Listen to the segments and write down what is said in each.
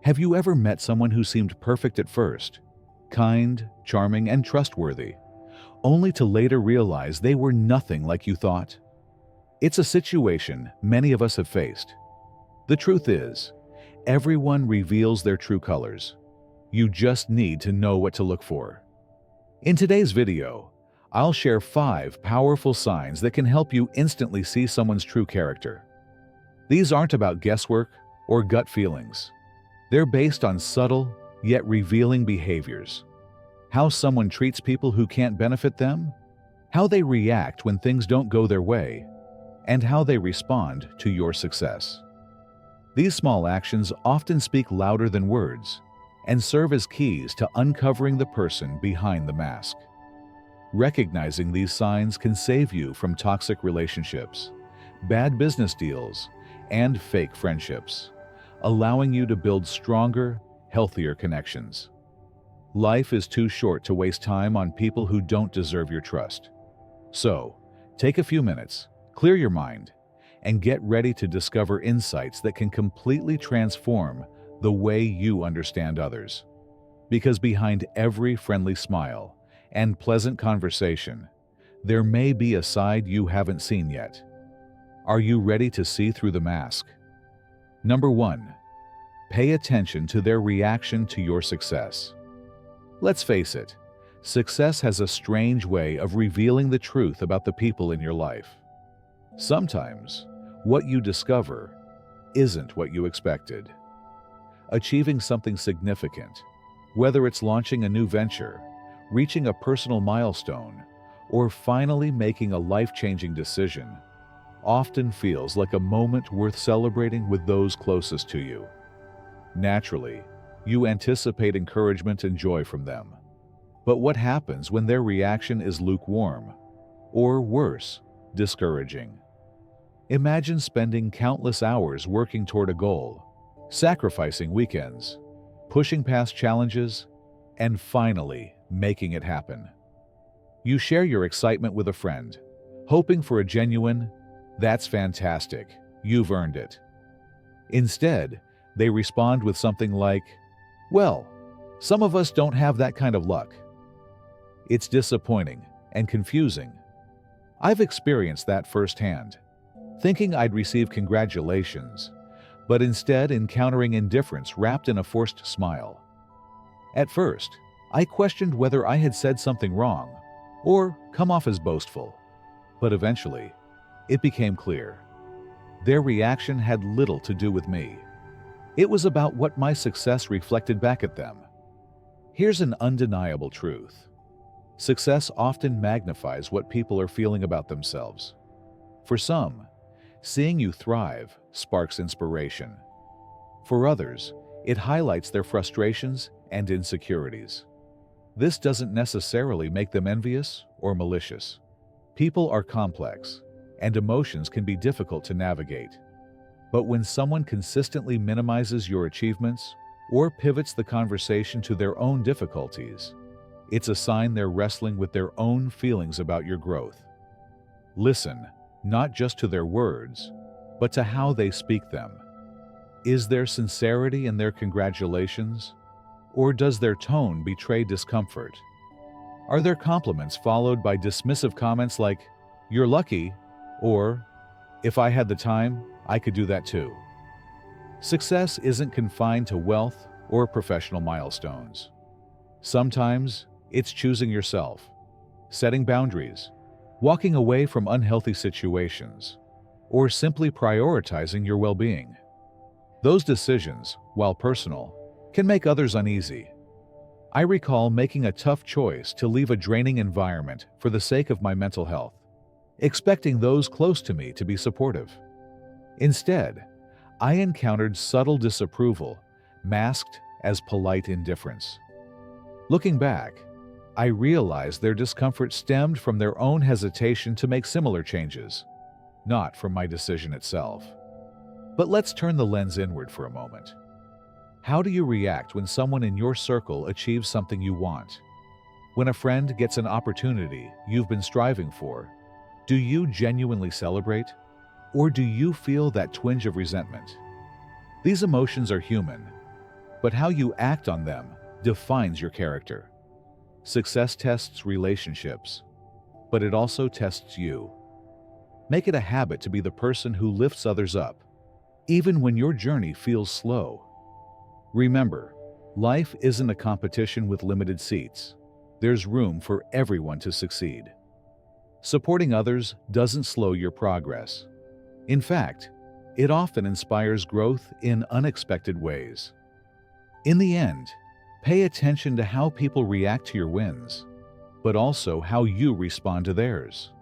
Have you ever met someone who seemed perfect at first, kind, charming, and trustworthy, only to later realize they were nothing like you thought? It's a situation many of us have faced. The truth is, everyone reveals their true colors. You just need to know what to look for. In today's video, I'll share 5 powerful signs that can help you instantly see someone's true character. These aren't about guesswork or gut feelings. They're based on subtle, yet revealing behaviors. How someone treats people who can't benefit them, how they react when things don't go their way, and how they respond to your success. These small actions often speak louder than words and serve as keys to uncovering the person behind the mask. Recognizing these signs can save you from toxic relationships, bad business deals, and fake friendships, allowing you to build stronger, healthier connections. Life is too short to waste time on people who don't deserve your trust. So, take a few minutes, clear your mind, and get ready to discover insights that can completely transform the way you understand others. Because behind every friendly smile and pleasant conversation, there may be a side you haven't seen yet. Are you ready to see through the mask? Number 1. Pay attention to their reaction to your success. Let's face it, success has a strange way of revealing the truth about the people in your life. Sometimes, what you discover isn't what you expected. Achieving something significant, whether it's launching a new venture, reaching a personal milestone, or finally making a life-changing decision, often feels like a moment worth celebrating with those closest to you. Naturally, you anticipate encouragement and joy from them. But what happens when their reaction is lukewarm, or worse, discouraging? Imagine spending countless hours working toward a goal, sacrificing weekends, pushing past challenges, and finally making it happen. You share your excitement with a friend, hoping for a genuine, "That's fantastic, you've earned it." Instead, they respond with something like, "Well, some of us don't have that kind of luck." It's disappointing and confusing. I've experienced that firsthand, thinking I'd receive congratulations, but instead encountering indifference wrapped in a forced smile. At first, I questioned whether I had said something wrong or come off as boastful, but eventually, it became clear. Their reaction had little to do with me. It was about what my success reflected back at them. Here's an undeniable truth. Success often magnifies what people are feeling about themselves. For some, seeing you thrive sparks inspiration. For others, it highlights their frustrations and insecurities. This doesn't necessarily make them envious or malicious. People are complex, and emotions can be difficult to navigate. But when someone consistently minimizes your achievements or pivots the conversation to their own difficulties, it's a sign they're wrestling with their own feelings about your growth. Listen, not just to their words, but to how they speak them. Is there sincerity in their congratulations, or does their tone betray discomfort? Are their compliments followed by dismissive comments like, "You're lucky," or, "If I had the time, I could do that too"? Success isn't confined to wealth or professional milestones. Sometimes it's choosing yourself, setting boundaries, walking away from unhealthy situations, or simply prioritizing your well-being. Those decisions, while personal, can make others uneasy. I recall making a tough choice to leave a draining environment for the sake of my mental health, expecting those close to me to be supportive. Instead, I encountered subtle disapproval, masked as polite indifference. Looking back, I realized their discomfort stemmed from their own hesitation to make similar changes, not from my decision itself. But let's turn the lens inward for a moment. How do you react when someone in your circle achieves something you want? When a friend gets an opportunity you've been striving for, do you genuinely celebrate? Or do you feel that twinge of resentment? These emotions are human, but how you act on them defines your character. Success tests relationships, but it also tests you. Make it a habit to be the person who lifts others up, even when your journey feels slow. Remember, life isn't a competition with limited seats. There's room for everyone to succeed. Supporting others doesn't slow your progress. In fact, it often inspires growth in unexpected ways. In the end, pay attention to how people react to your wins, but also how you respond to theirs.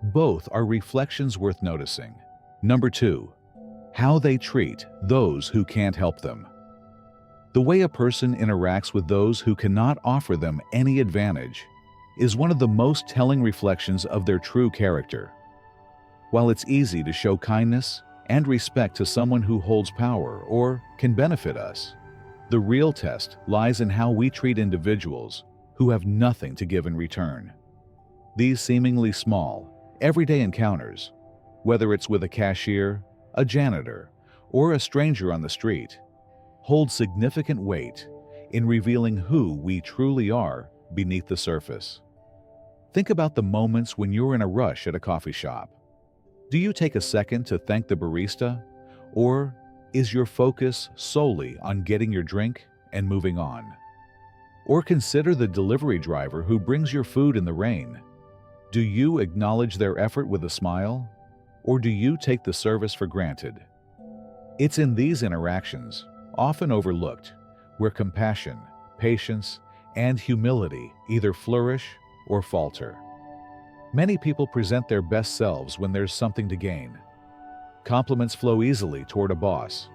Both are reflections worth noticing. Number 2, how they treat those who can't help them. The way a person interacts with those who cannot offer them any advantage is one of the most telling reflections of their true character. While it's easy to show kindness and respect to someone who holds power or can benefit us, the real test lies in how we treat individuals who have nothing to give in return. These seemingly small, everyday encounters, whether it's with a cashier, a janitor, or a stranger on the street, hold significant weight in revealing who we truly are beneath the surface. Think about the moments when you're in a rush at a coffee shop. Do you take a second to thank the barista, or is your focus solely on getting your drink and moving on? Or consider the delivery driver who brings your food in the rain. Do you acknowledge their effort with a smile, or do you take the service for granted? It's in these interactions, often overlooked, where compassion, patience, and humility either flourish or falter. Many people present their best selves when there's something to gain. Compliments flow easily toward a boss.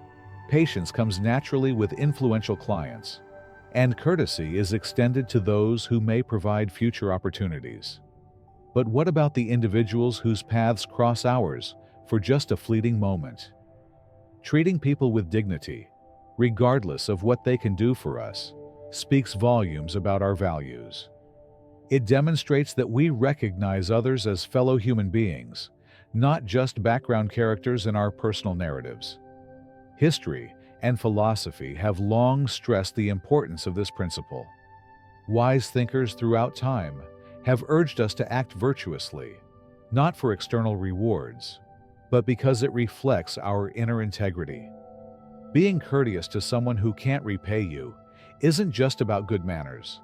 Patience comes naturally with influential clients, and courtesy is extended to those who may provide future opportunities. But what about the individuals whose paths cross ours for just a fleeting moment? Treating people with dignity, regardless of what they can do for us, speaks volumes about our values. It demonstrates that we recognize others as fellow human beings, not just background characters in our personal narratives. History and philosophy have long stressed the importance of this principle. Wise thinkers throughout time have urged us to act virtuously, not for external rewards, but because it reflects our inner integrity. Being courteous to someone who can't repay you isn't just about good manners.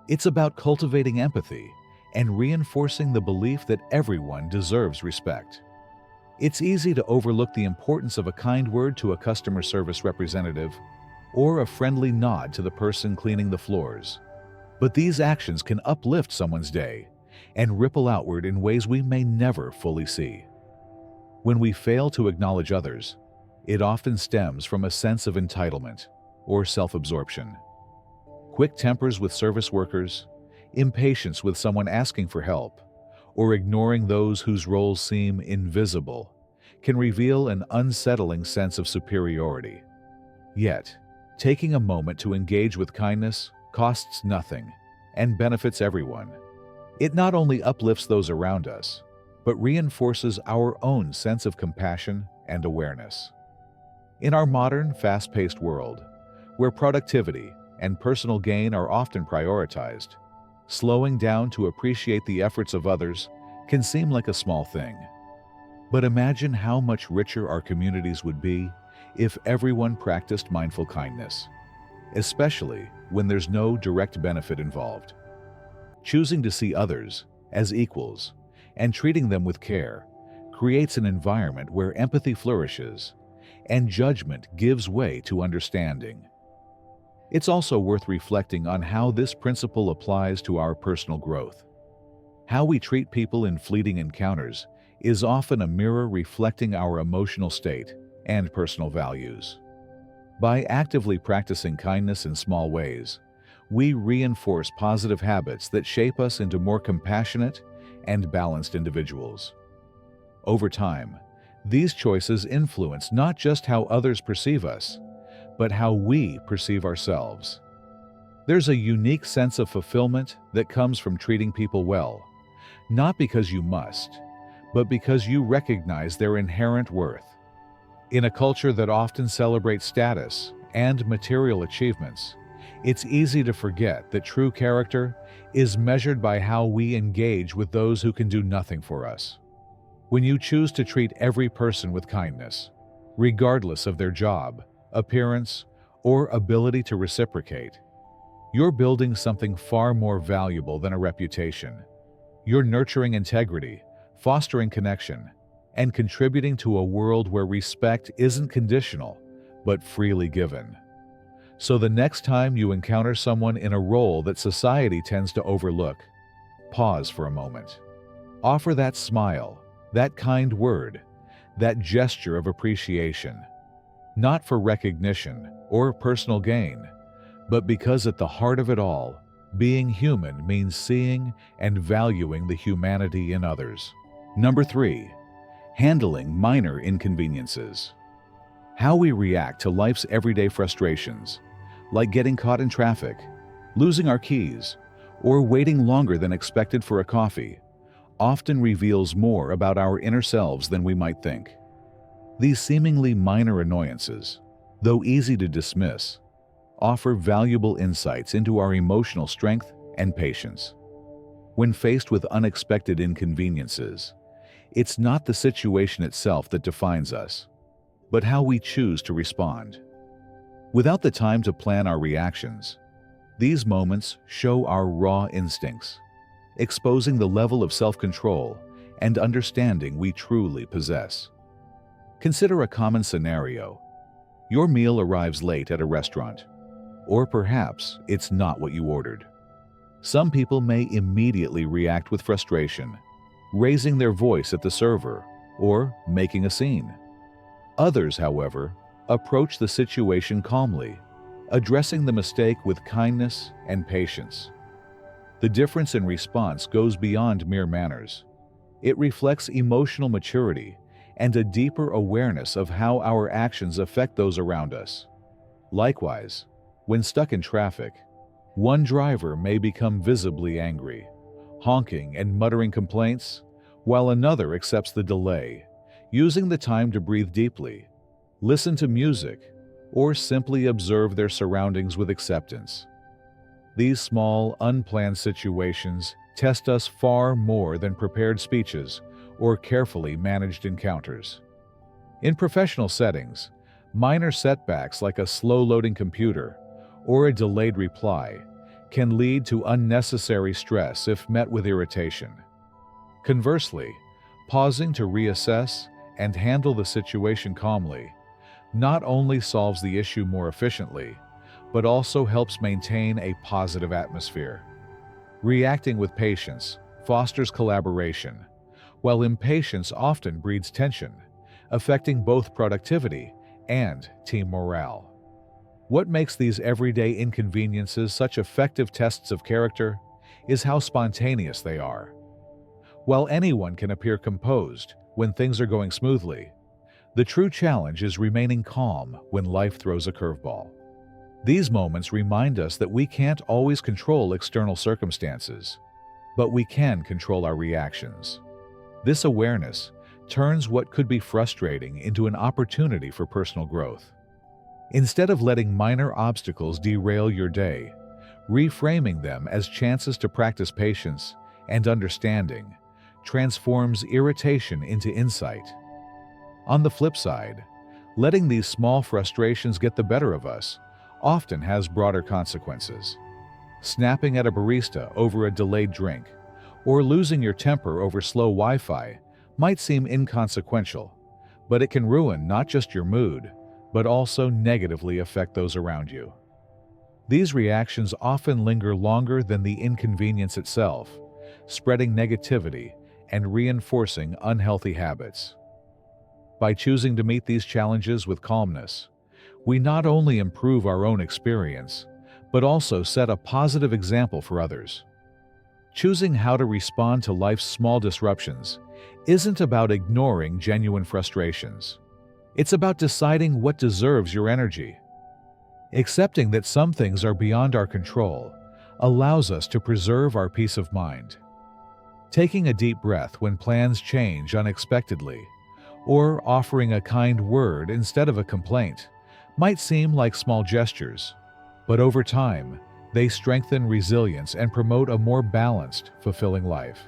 It's about cultivating empathy and reinforcing the belief that everyone deserves respect. It's easy to overlook the importance of a kind word to a customer service representative or a friendly nod to the person cleaning the floors. But these actions can uplift someone's day and ripple outward in ways we may never fully see. When we fail to acknowledge others, it often stems from a sense of entitlement or self-absorption. Quick tempers with service workers, impatience with someone asking for help, or ignoring those whose roles seem invisible can reveal an unsettling sense of superiority. Yet, taking a moment to engage with kindness costs nothing and benefits everyone. It not only uplifts those around us, but reinforces our own sense of compassion and awareness. In our modern, fast-paced world, where productivity and personal gain are often prioritized, slowing down to appreciate the efforts of others can seem like a small thing. But imagine how much richer our communities would be if everyone practiced mindful kindness, especially when there's no direct benefit involved. Choosing to see others as equals and treating them with care creates an environment where empathy flourishes and judgment gives way to understanding. It's also worth reflecting on how this principle applies to our personal growth. How we treat people in fleeting encounters is often a mirror reflecting our emotional state and personal values. By actively practicing kindness in small ways, we reinforce positive habits that shape us into more compassionate and balanced individuals. Over time, these choices influence not just how others perceive us, but how we perceive ourselves. There's a unique sense of fulfillment that comes from treating people well, not because you must, but because you recognize their inherent worth. In a culture that often celebrates status and material achievements, it's easy to forget that true character is measured by how we engage with those who can do nothing for us. When you choose to treat every person with kindness, regardless of their job, appearance, or ability to reciprocate, you're building something far more valuable than a reputation. You're nurturing integrity, fostering connection, and contributing to a world where respect isn't conditional, but freely given. So the next time you encounter someone in a role that society tends to overlook, pause for a moment. Offer that smile, that kind word, that gesture of appreciation, not for recognition or personal gain, but because at the heart of it all, being human means seeing and valuing the humanity in others. Number 3, handling minor inconveniences. How we react to life's everyday frustrations, like getting caught in traffic, losing our keys, or waiting longer than expected for a coffee, often reveals more about our inner selves than we might think. These seemingly minor annoyances, though easy to dismiss, offer valuable insights into our emotional strength and patience. When faced with unexpected inconveniences, it's not the situation itself that defines us, but how we choose to respond. Without the time to plan our reactions, these moments show our raw instincts, exposing the level of self-control and understanding we truly possess. Consider a common scenario. Your meal arrives late at a restaurant, or perhaps it's not what you ordered. Some people may immediately react with frustration, raising their voice at the server or making a scene. Others, however, approach the situation calmly, addressing the mistake with kindness and patience. The difference in response goes beyond mere manners. It reflects emotional maturity and a deeper awareness of how our actions affect those around us. Likewise, when stuck in traffic, one driver may become visibly angry, honking and muttering complaints, while another accepts the delay, using the time to breathe deeply, listen to music, or simply observe their surroundings with acceptance. These small, unplanned situations test us far more than prepared speeches or carefully managed encounters. In professional settings, minor setbacks like a slow-loading computer or a delayed reply can lead to unnecessary stress if met with irritation. Conversely, pausing to reassess and handle the situation calmly not only solves the issue more efficiently, but also helps maintain a positive atmosphere. Reacting with patience fosters collaboration, while impatience often breeds tension, affecting both productivity and team morale. What makes these everyday inconveniences such effective tests of character is how spontaneous they are. While anyone can appear composed when things are going smoothly, the true challenge is remaining calm when life throws a curveball. These moments remind us that we can't always control external circumstances, but we can control our reactions. This awareness turns what could be frustrating into an opportunity for personal growth. Instead of letting minor obstacles derail your day, reframing them as chances to practice patience and understanding transforms irritation into insight. On the flip side, letting these small frustrations get the better of us often has broader consequences. Snapping at a barista over a delayed drink, or losing your temper over slow Wi-Fi might seem inconsequential, but it can ruin not just your mood, but also negatively affect those around you. These reactions often linger longer than the inconvenience itself, spreading negativity and reinforcing unhealthy habits. By choosing to meet these challenges with calmness, we not only improve our own experience, but also set a positive example for others. Choosing how to respond to life's small disruptions isn't about ignoring genuine frustrations. It's about deciding what deserves your energy. Accepting that some things are beyond our control allows us to preserve our peace of mind. Taking a deep breath when plans change unexpectedly, or offering a kind word instead of a complaint, might seem like small gestures, but over time, they strengthen resilience and promote a more balanced, fulfilling life.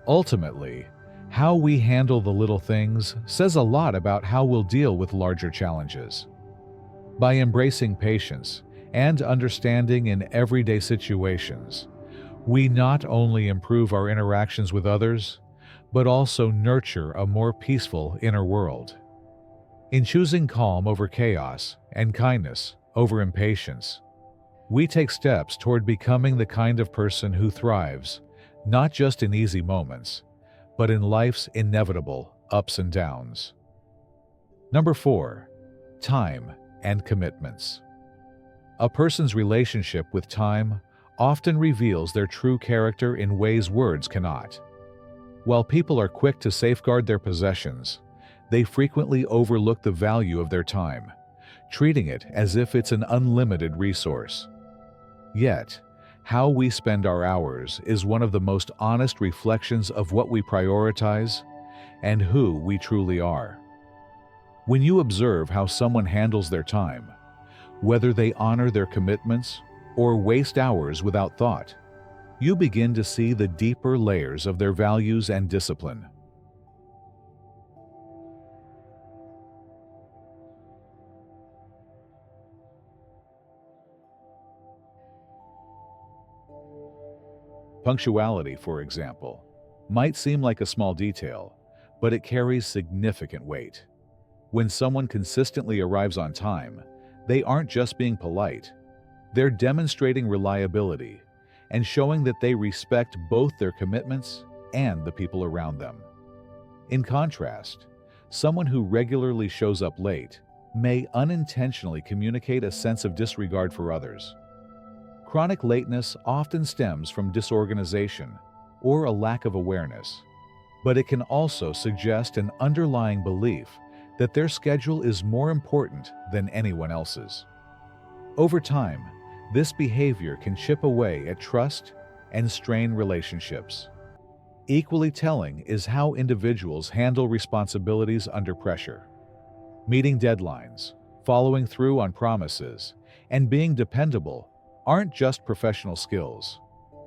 Ultimately, how we handle the little things says a lot about how we'll deal with larger challenges. By embracing patience and understanding in everyday situations, we not only improve our interactions with others, but also nurture a more peaceful inner world. In choosing calm over chaos and kindness over impatience, we take steps toward becoming the kind of person who thrives not just in easy moments, but in life's inevitable ups and downs. Number 4. Time and commitments. A person's relationship with time often reveals their true character in ways words cannot. While people are quick to safeguard their possessions, they frequently overlook the value of their time, treating it as if it's an unlimited resource. Yet, how we spend our hours is one of the most honest reflections of what we prioritize and who we truly are. When you observe how someone handles their time, whether they honor their commitments or waste hours without thought, you begin to see the deeper layers of their values and discipline. Punctuality, for example, might seem like a small detail, but it carries significant weight. When someone consistently arrives on time, they aren't just being polite, they're demonstrating reliability and showing that they respect both their commitments and the people around them. In contrast, someone who regularly shows up late may unintentionally communicate a sense of disregard for others. Chronic lateness often stems from disorganization or a lack of awareness, but it can also suggest an underlying belief that their schedule is more important than anyone else's. Over time, this behavior can chip away at trust and strain relationships. Equally telling is how individuals handle responsibilities under pressure. Meeting deadlines, following through on promises, and being dependable aren't just professional skills.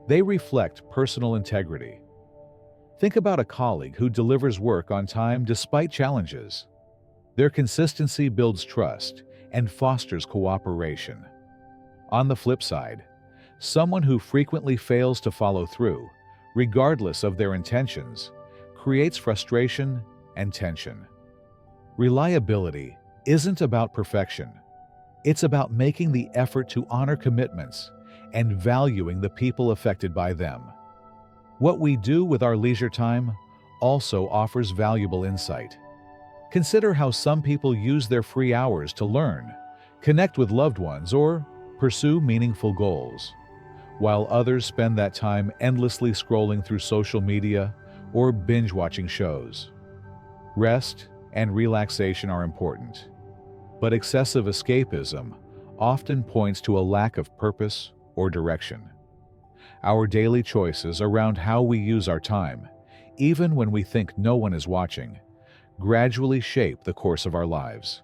They reflect personal integrity. Think about a colleague who delivers work on time despite challenges. Their consistency builds trust and fosters cooperation. On the flip side, someone who frequently fails to follow through, regardless of their intentions, creates frustration and tension. Reliability isn't about perfection. It's about making the effort to honor commitments and valuing the people affected by them. What we do with our leisure time also offers valuable insight. Consider how some people use their free hours to learn, connect with loved ones, or pursue meaningful goals, while others spend that time endlessly scrolling through social media or binge-watching shows. Rest and relaxation are important, but excessive escapism often points to a lack of purpose or direction. Our daily choices around how we use our time, even when we think no one is watching, gradually shape the course of our lives.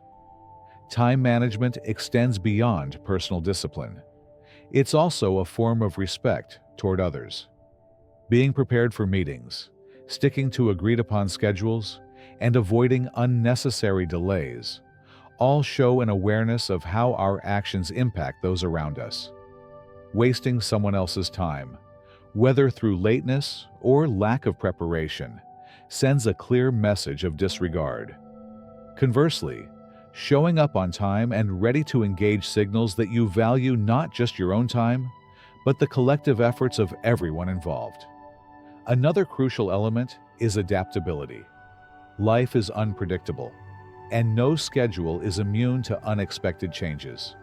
Time management extends beyond personal discipline. It's also a form of respect toward others. Being prepared for meetings, sticking to agreed-upon schedules, and avoiding unnecessary delays all show an awareness of how our actions impact those around us. Wasting someone else's time, whether through lateness or lack of preparation, sends a clear message of disregard. Conversely, showing up on time and ready to engage signals that you value not just your own time, but the collective efforts of everyone involved. Another crucial element is adaptability. Life is unpredictable, and no schedule is immune to unexpected changes.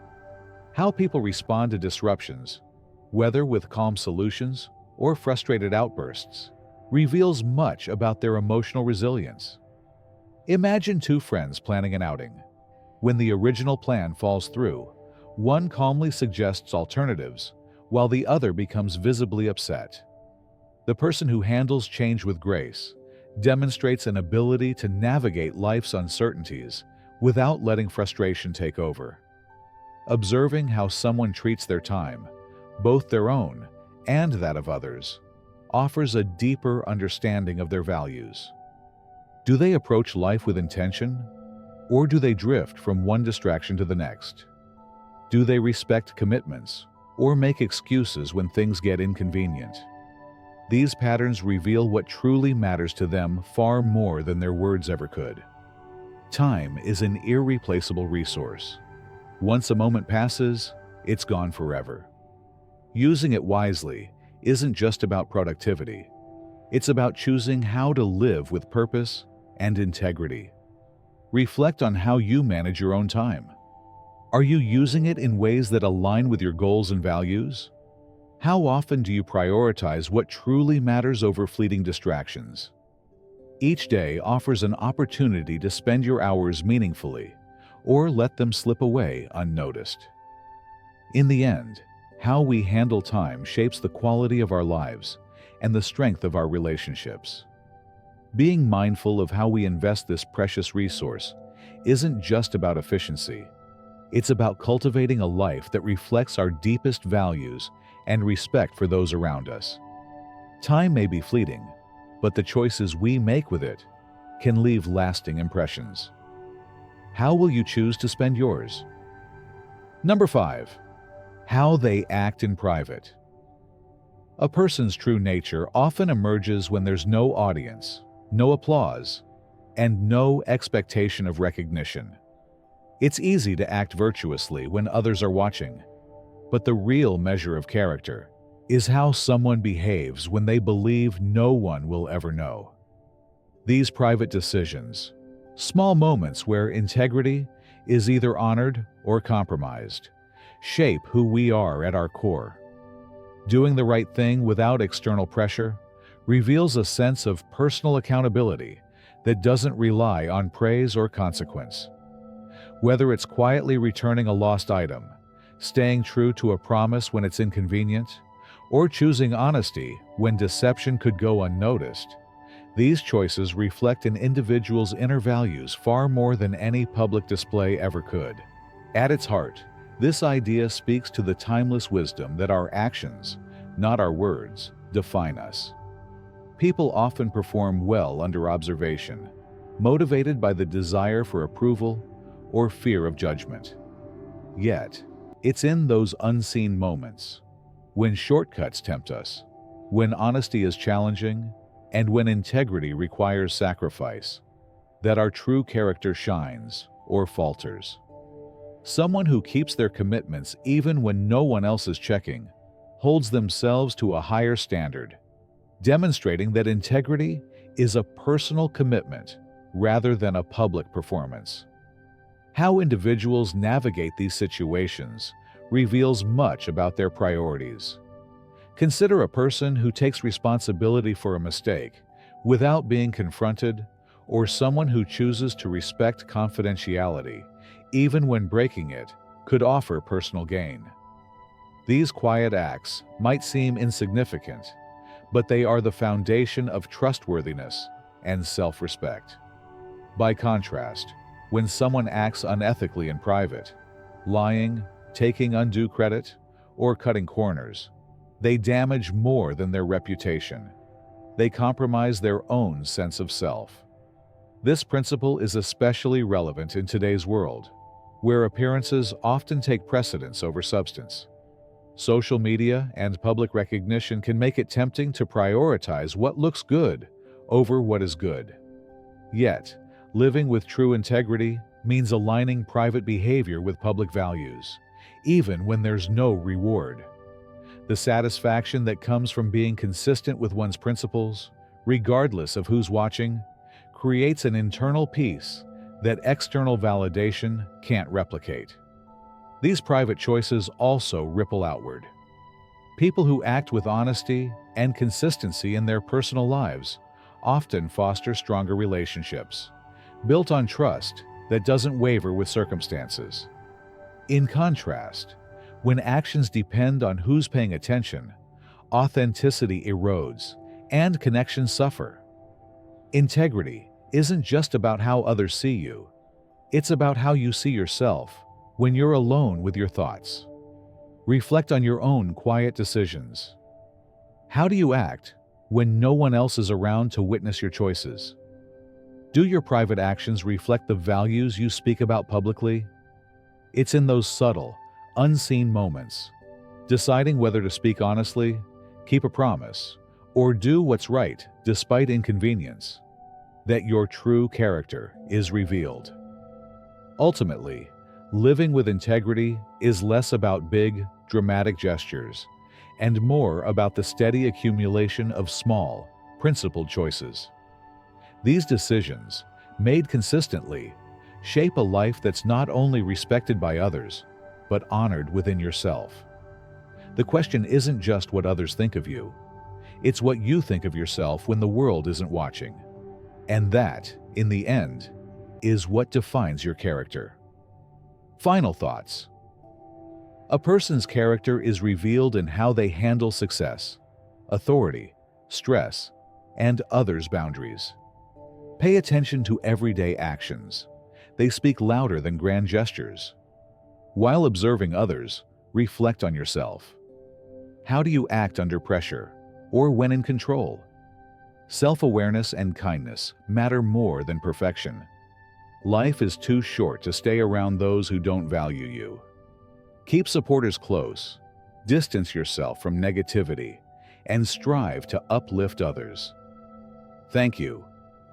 How people respond to disruptions, whether with calm solutions or frustrated outbursts, reveals much about their emotional resilience. Imagine two friends planning an outing. When the original plan falls through, one calmly suggests alternatives, while the other becomes visibly upset. The person who handles change with grace demonstrates an ability to navigate life's uncertainties without letting frustration take over. Observing how someone treats their time, both their own and that of others, offers a deeper understanding of their values. Do they approach life with intention, or do they drift from one distraction to the next? Do they respect commitments, or make excuses when things get inconvenient? These patterns reveal what truly matters to them far more than their words ever could. Time is an irreplaceable resource. Once a moment passes, it's gone forever. Using it wisely isn't just about productivity. It's about choosing how to live with purpose and integrity. Reflect on how you manage your own time. Are you using it in ways that align with your goals and values? How often do you prioritize what truly matters over fleeting distractions? Each day offers an opportunity to spend your hours meaningfully, or let them slip away unnoticed. In the end, how we handle time shapes the quality of our lives and the strength of our relationships. Being mindful of how we invest this precious resource isn't just about efficiency. It's about cultivating a life that reflects our deepest values and respect for those around us. Time may be fleeting, but the choices we make with it can leave lasting impressions. How will you choose to spend yours? Number 5. How they act in private. A person's true nature often emerges when there's no audience, no applause, and no expectation of recognition. It's easy to act virtuously when others are watching, but the real measure of character is how someone behaves when they believe no one will ever know. These private decisions, small moments where integrity is either honored or compromised, shape who we are at our core. Doing the right thing without external pressure reveals a sense of personal accountability that doesn't rely on praise or consequence. Whether it's quietly returning a lost item, staying true to a promise when it's inconvenient, or choosing honesty when deception could go unnoticed, these choices reflect an individual's inner values far more than any public display ever could. At its heart, this idea speaks to the timeless wisdom that our actions, not our words, define us. People often perform well under observation, motivated by the desire for approval or fear of judgment. Yet, it's in those unseen moments, when shortcuts tempt us, when honesty is challenging, and when integrity requires sacrifice, that our true character shines or falters. Someone who keeps their commitments even when no one else is checking holds themselves to a higher standard, demonstrating that integrity is a personal commitment rather than a public performance. How individuals navigate these situations reveals much about their priorities. Consider a person who takes responsibility for a mistake without being confronted, or someone who chooses to respect confidentiality even when breaking it could offer personal gain. These quiet acts might seem insignificant, but they are the foundation of trustworthiness and self-respect. By contrast, when someone acts unethically in private, lying, taking undue credit, or cutting corners, they damage more than their reputation. They compromise their own sense of self. This principle is especially relevant in today's world, where appearances often take precedence over substance. Social media and public recognition can make it tempting to prioritize what looks good over what is good. Yet, living with true integrity means aligning private behavior with public values, even when there's no reward. The satisfaction that comes from being consistent with one's principles, regardless of who's watching, creates an internal peace that external validation can't replicate. These private choices also ripple outward. People who act with honesty and consistency in their personal lives often foster stronger relationships, built on trust that doesn't waver with circumstances. In contrast, when actions depend on who's paying attention, authenticity erodes and connections suffer. Integrity isn't just about how others see you. It's about how you see yourself when you're alone with your thoughts. Reflect on your own quiet decisions. How do you act when no one else is around to witness your choices? Do your private actions reflect the values you speak about publicly? It's in those subtle, unseen moments, deciding whether to speak honestly, keep a promise, or do what's right despite inconvenience, that your true character is revealed. Ultimately, living with integrity is less about big, dramatic gestures and more about the steady accumulation of small, principled choices. These decisions, made consistently, shape a life that's not only respected by others, but honored within yourself. The question isn't just what others think of you. It's what you think of yourself when the world isn't watching. And that, in the end, is what defines your character. Final thoughts. A person's character is revealed in how they handle success, authority, stress, and others' boundaries. Pay attention to everyday actions. They speak louder than grand gestures. While observing others, reflect on yourself. How do you act under pressure or when in control? Self-awareness and kindness matter more than perfection. Life is too short to stay around those who don't value you. Keep supporters close, distance yourself from negativity, and strive to uplift others. Thank you,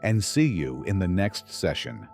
and see you in the next session.